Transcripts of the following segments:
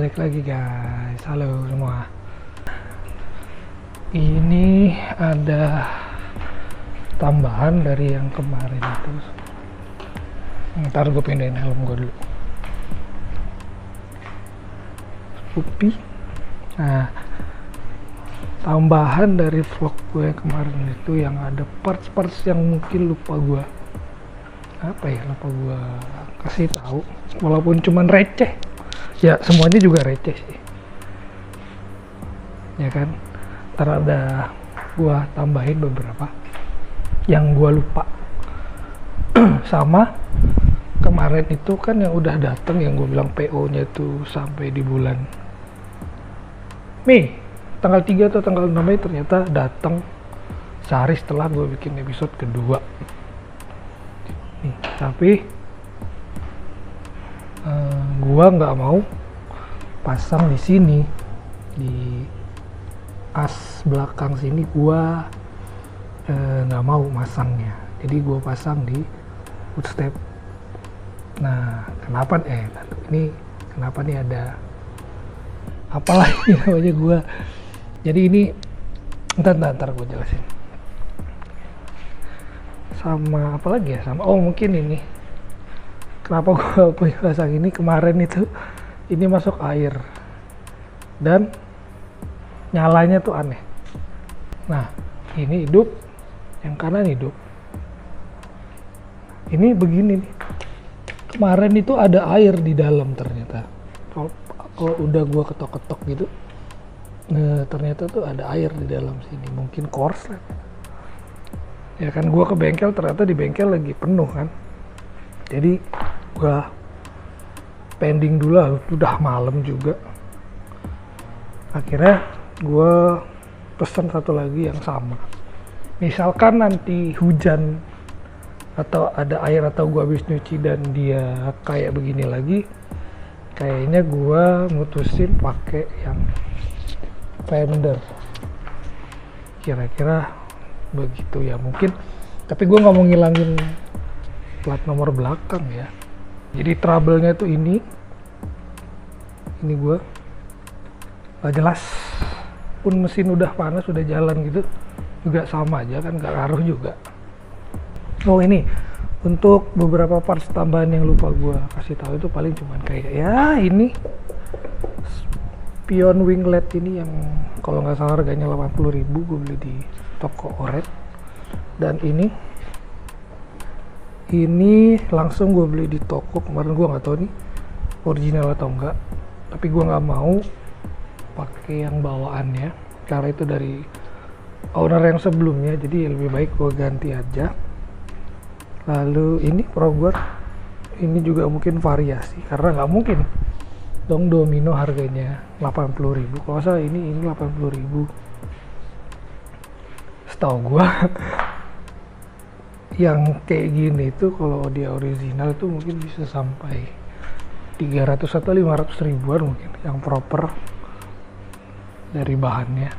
balik lagi guys. Halo semua. Ini ada tambahan dari yang kemarin itu. Ntar gue pindahin helm gue dulu. Upi. Nah, tambahan dari vlog gue yang kemarin itu yang ada parts-parts yang mungkin lupa gue kasih tahu, walaupun cuman receh. Ya semuanya juga receh sih, ya kan. Ntar ada gua tambahin beberapa yang gua lupa. Sama kemarin itu kan yang udah datang, yang gua bilang PO nya tuh sampai di bulan Mei tanggal 3 atau tanggal 6 Mei, ternyata datang sehari setelah gua bikin episode kedua nih. Tapi gua nggak mau pasang di sini, di as belakang sini gua nggak mau masangnya, jadi gua pasang di footstep. Nah, kenapa kenapa nih ada apalah ini namanya gua. Jadi ini ntar gua jelasin. Sama apa lagi ya, sama mungkin ini kenapa gue punya pasang ini. Kemarin itu ini masuk air dan nyalanya tuh aneh. Nah, ini hidup, yang kanan hidup. Ini begini nih, kemarin itu ada air di dalam ternyata. Kalau udah gue ketok-ketok gitu, nah, ternyata tuh ada air di dalam sini, mungkin korslet. Ya kan, gue ke bengkel, ternyata di bengkel lagi penuh kan. Jadi gua pending dulu, udah malam juga. Akhirnya gua pesen satu lagi yang sama. Misalkan nanti hujan atau ada air atau gua habis nyuci dan dia kayak begini lagi, kayaknya gua mutusin pakai yang fender. Kira-kira begitu ya mungkin. Tapi gua nggak mau ngilangin plat nomor belakang ya. Jadi trouble-nya tuh ini gue gak jelas. Pun mesin udah panas, udah jalan gitu juga sama aja kan, gak ngaruh juga. Ini untuk beberapa parts tambahan yang lupa gue kasih tahu itu paling cuman kayak ya ini spion winglet ini yang kalau nggak salah harganya 80.000, gue beli di toko Oret. Dan ini langsung gue beli di toko kemarin. Gue nggak tahu nih original atau enggak, tapi gue nggak mau pakai yang bawaannya karena itu dari owner yang sebelumnya, jadi lebih baik gue ganti aja. Lalu ini ProGuard, ini juga mungkin variasi karena nggak mungkin dong Domino harganya 80.000. Kalau salah ini 80.000 setahu gue. Yang kayak gini tuh kalau dia original tuh mungkin bisa sampai 300 atau 500 ribuan mungkin yang proper dari bahannya.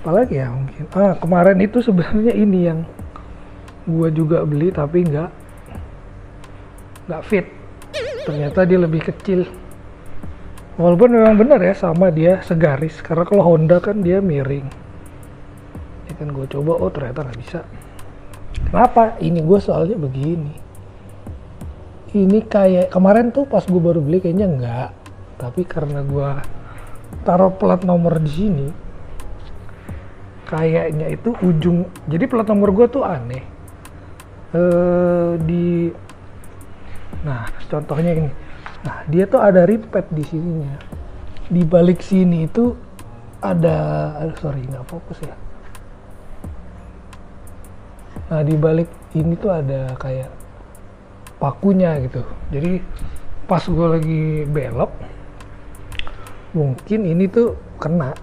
Apalagi ya mungkin kemarin itu sebenarnya ini yang gua juga beli tapi nggak fit. Ternyata dia lebih kecil, walaupun memang benar ya sama dia segaris, karena kalau Honda kan dia miring ya kan. Gue coba ternyata nggak bisa. Kenapa? Ini gue soalnya begini. Ini kayak kemarin tuh pas gue baru beli kayaknya enggak, tapi karena gue taruh plat nomor di sini, kayaknya itu ujung. Jadi plat nomor gue tuh aneh. Nah, contohnya ini. Nah, dia tuh ada ripet di sininya. Di balik sini itu ada, nggak fokus ya. Nah, di balik ini tuh ada kayak pakunya gitu. Jadi pas gue lagi belok, mungkin ini tuh kena.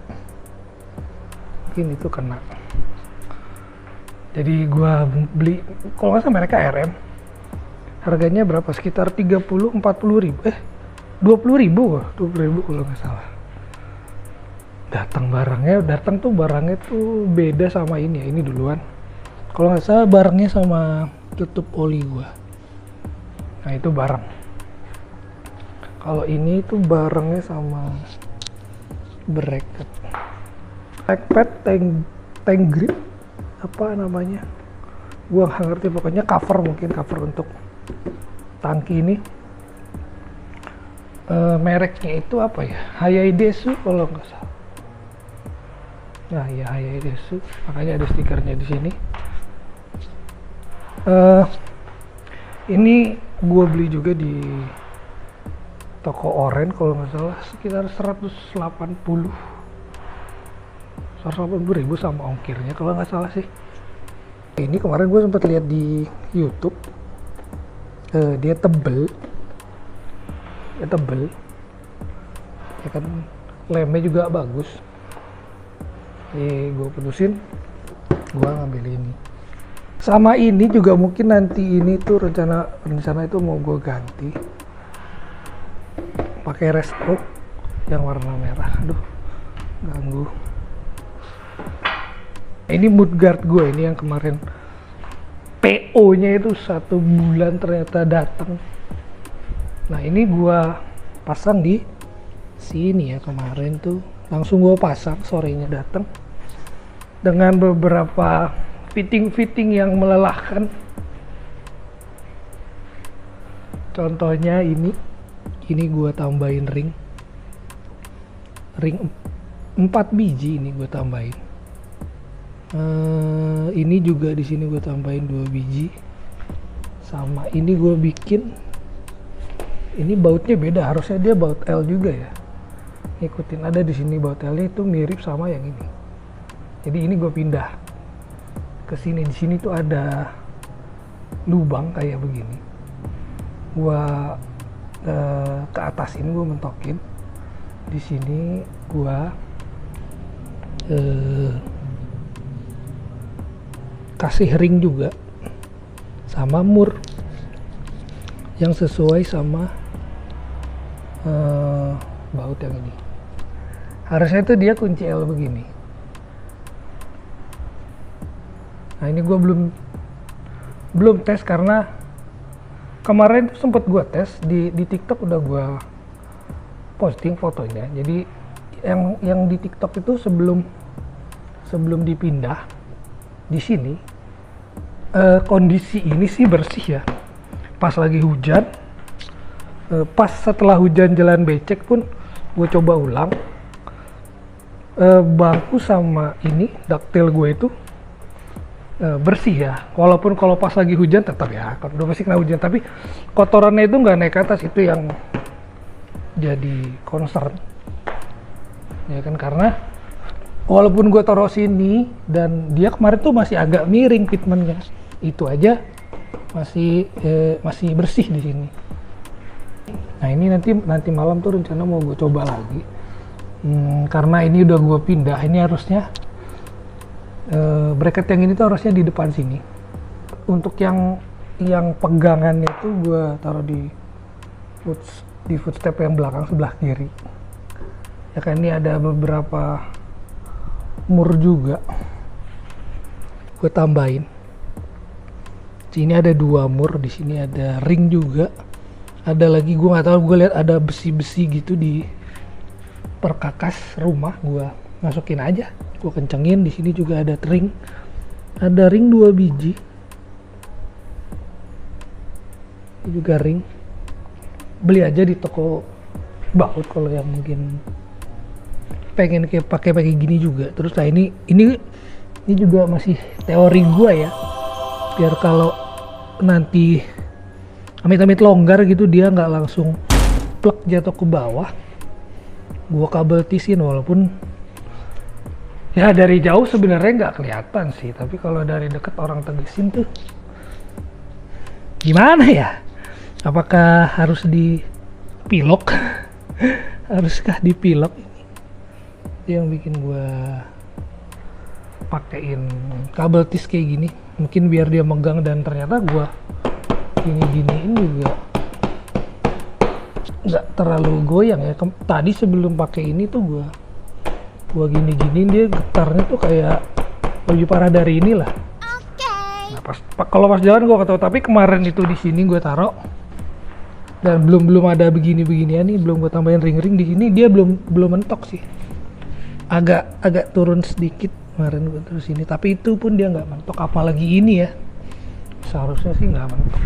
Jadi gue beli, kalau nggak salah mereka RM. Harganya berapa? Sekitar 30-40 ribu. 20 ribu kalau nggak salah. Datang barangnya tuh beda sama ini ya. Ini duluan. Kalau nggak salah barangnya sama tutup oli gua. Nah itu barang. Kalau ini tuh barengnya sama bracket, backpack, tank grip, apa namanya? Gua nggak ngerti, pokoknya cover, mungkin cover untuk tangki ini. Mereknya itu apa ya? Hayaidesu kalau nggak salah. Nah ya, Hayaidesu, makanya ada stikernya di sini. Ini gua beli juga di toko Oren kalau nggak salah, sekitar 180.000 sama ongkirnya kalau nggak salah sih. Ini kemarin gue sempat lihat di YouTube, dia tebel ya kan, lemnya juga bagus. Gue putusin, gue ngambil ini. Sama ini juga mungkin nanti ini tuh rencana itu mau gue ganti pakai resto yang warna merah. Aduh, ganggu. Ini mudguard gue ini yang kemarin PO nya itu 1 bulan ternyata datang. Nah ini gue pasang di sini ya, kemarin tuh langsung gue pasang, sorenya datang dengan beberapa fitting yang melelahkan. Contohnya ini gue tambahin ring 4 biji, ini gue tambahin. Ini juga di sini gue tambahin 2 biji. Sama ini gue bikin, ini bautnya beda, harusnya dia baut L juga ya. Ikutin, ada di sini baut L-nya itu mirip sama yang ini. Jadi ini gue pindah ke sini. Di sini tuh ada lubang kayak begini. Gue ke atas ini gue mentokin. Di sini gue kasih ring juga sama mur yang sesuai sama baut yang ini. Harusnya itu dia kunci L begini. Nah ini gue belum tes karena kemarin sempet gue tes di TikTok, udah gue posting fotonya. Jadi yang di TikTok itu sebelum dipindah di sini, kondisi ini sih bersih ya. Pas lagi hujan, pas setelah hujan jalan becek pun gue coba ulang, bangku sama ini daktil gue itu bersih ya. Walaupun kalau pas lagi hujan tetap ya, kalau udah pasti kena hujan, tapi kotorannya itu nggak naik ke atas. Itu yang jadi concern ya kan, karena walaupun gue taruh sini dan dia kemarin tuh masih agak miring fitmentnya, itu aja masih bersih di sini. Nah ini nanti malam tuh rencana mau gue coba lagi, karena ini udah gue pindah. Ini harusnya bracket yang ini tuh harusnya di depan sini. Untuk yang pegangannya itu gue taruh di footstep yang belakang sebelah kiri ya kan. Ini ada beberapa mur juga gue tambahin. Sini ada 2 mur, di sini ada ring juga. Ada lagi gue nggak tahu, gue lihat ada besi-besi gitu di perkakas rumah, gue masukin aja, gue kencengin. Di sini juga ada ring 2 biji. Ini juga ring, beli aja di toko baut kalau yang mungkin pengen kayak pakai gini juga. Terus nah ini juga masih teori gue ya, biar kalau nanti amit-amit longgar gitu dia nggak langsung plek jatuh ke bawah, gue kabel tisin. Walaupun ya dari jauh sebenarnya nggak kelihatan sih, tapi kalau dari deket orang tegesin tuh gimana ya, apakah harus dipilok haruskah dipilok? Itu yang bikin gue pakein kabel tis kayak gini, mungkin biar dia megang. Dan ternyata gue giniin juga nggak terlalu goyang ya. Tadi sebelum pakai ini tuh gue giniin, dia getarnya tuh kayak lebih parah dari inilah. Nah, kalau pas jalan gue ketahui. Tapi kemarin itu di sini gue taruh Dan belum ada begini-beginian nih, belum gue tambahin ring-ring di sini, dia belum mentok sih. Agak turun sedikit kemarin gue terus ini, tapi itu pun dia nggak mentok, apalagi ini ya. Seharusnya sih nggak mentok.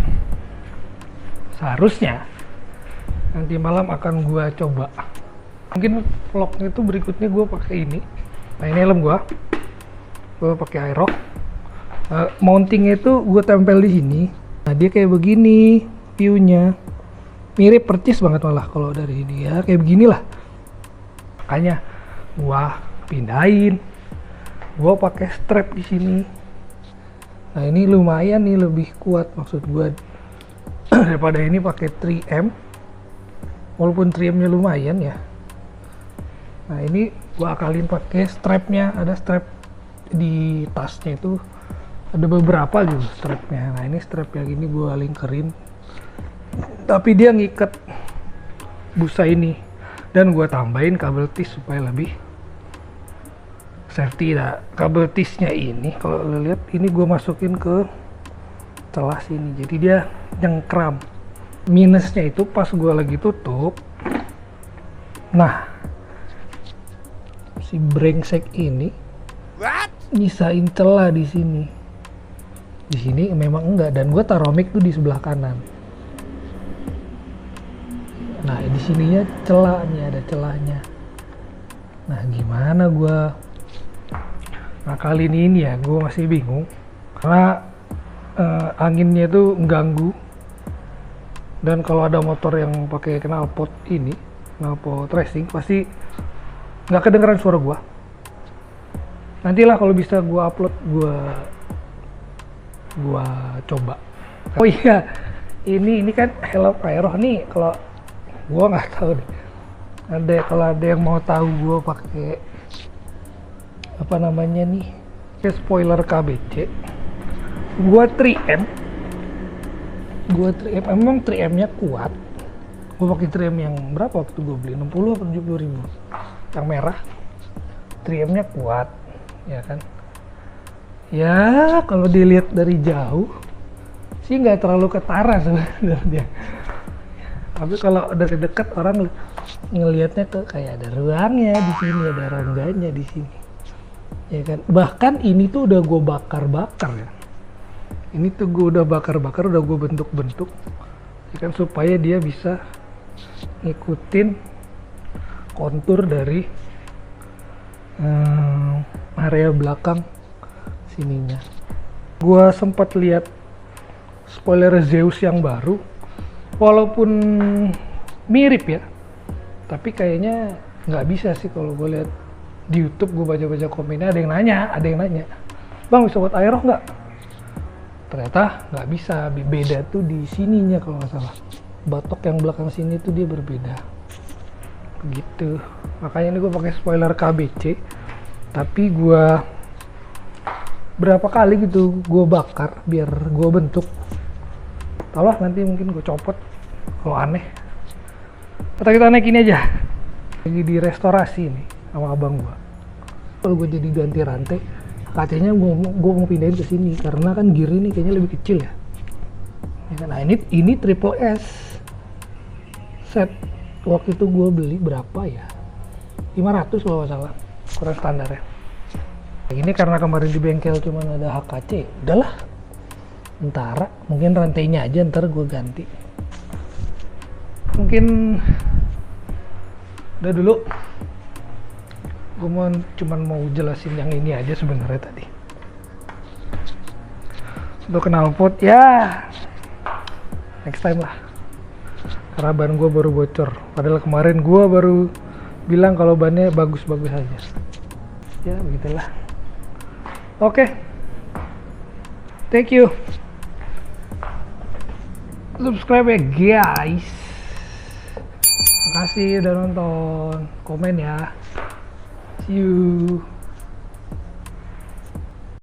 Seharusnya nanti malam akan gue coba. Mungkin vlognya itu berikutnya gue pakai ini. Nah ini helm gue pakai Aerox. Mountingnya itu gue tempel di sini. Nah dia kayak begini viewnya, mirip percis banget malah kalau dari ini ya, kayak beginilah. Makanya gue pindahin, gue pakai strap di sini. Nah ini lumayan nih, lebih kuat maksud gue daripada ini pakai 3M, walaupun 3M-nya lumayan ya. Nah ini gue akalin pakai strapnya, ada strap di tasnya itu, ada beberapa gitu strapnya. Nah ini strap yang ini gue lingkerin, tapi dia ngikat busa ini, dan gue tambahin kabel tis supaya lebih safety. Nah kabel tisnya ini kalau lo lihat ini gue masukin ke celah sini, jadi dia nyengkram. Minusnya itu pas gue lagi tutup, nah si brengsek ini nyisain celah di sini. Di sini memang enggak, dan gue taruh mic tuh di sebelah kanan. Nah di sininya celahnya, ada celahnya. Nah gimana gue kali ini ya, gue masih bingung karena anginnya itu mengganggu. Dan kalau ada motor yang pakai knalpot ini, knalpot racing, pasti nggak kedengeran suara gua. Nantilah kalau bisa gua upload, gua coba. Oh iya, ini kan helm Aerox nih. Kalau gua nggak tahu deh, kalau ada yang mau tahu gua pakai apa namanya nih, spoiler KBC, gua 3M. Emang 3M-nya kuat. Gue pakai 3M yang berapa waktu gue beli, 60 atau 70 ribu yang merah. 3M-nya kuat ya kan, ya kalau dilihat dari jauh sih nggak terlalu ketara sebenarnya, tapi kalau dari dekat orang ngelihatnya ke kayak ada ruangnya di sini, ada rongganya di sini ya kan. Bahkan ini tuh udah gue bakar ya, ini tuh gue udah bakar, udah gue bentuk ya kan, supaya dia bisa ngikutin kontur dari area belakang sininya. Gue sempat lihat spoiler Zeus yang baru, walaupun mirip ya, tapi kayaknya nggak bisa sih. Kalau gue lihat di YouTube, gue baca komennya, ada yang nanya, bang bisa buat Aerox nggak? Ternyata nggak bisa, beda tuh di sininya kalau nggak salah. Batok yang belakang sini tuh dia berbeda gitu. Makanya ini gue pakai spoiler KBC, tapi gue berapa kali gitu gue bakar biar gue bentuk. Tau lah, nanti mungkin gue copot kalau aneh, atau kita naikin aja. Lagi di restorasi nih sama abang gue. Kalau gue jadi ganti rantai, kacanya gue mau pindahin ke sini karena kan gear ini kayaknya lebih kecil ya. Nah ini triple S set. Waktu itu gue beli berapa ya, 500 kalau nggak salah, kurang standar ya. Ini karena kemarin di bengkel cuman ada HKC, udahlah ntar mungkin rantainya aja ntar gue ganti. Mungkin udah dulu, gue cuman mau jelasin yang ini aja sebenarnya tadi. Untuk knalpot ya next time lah, karena ban gue baru bocor, padahal kemarin gue baru bilang kalau bannya bagus-bagus aja. Ya begitulah. Oke, thank you, subscribe ya guys. Makasih udah nonton, komen ya, see you.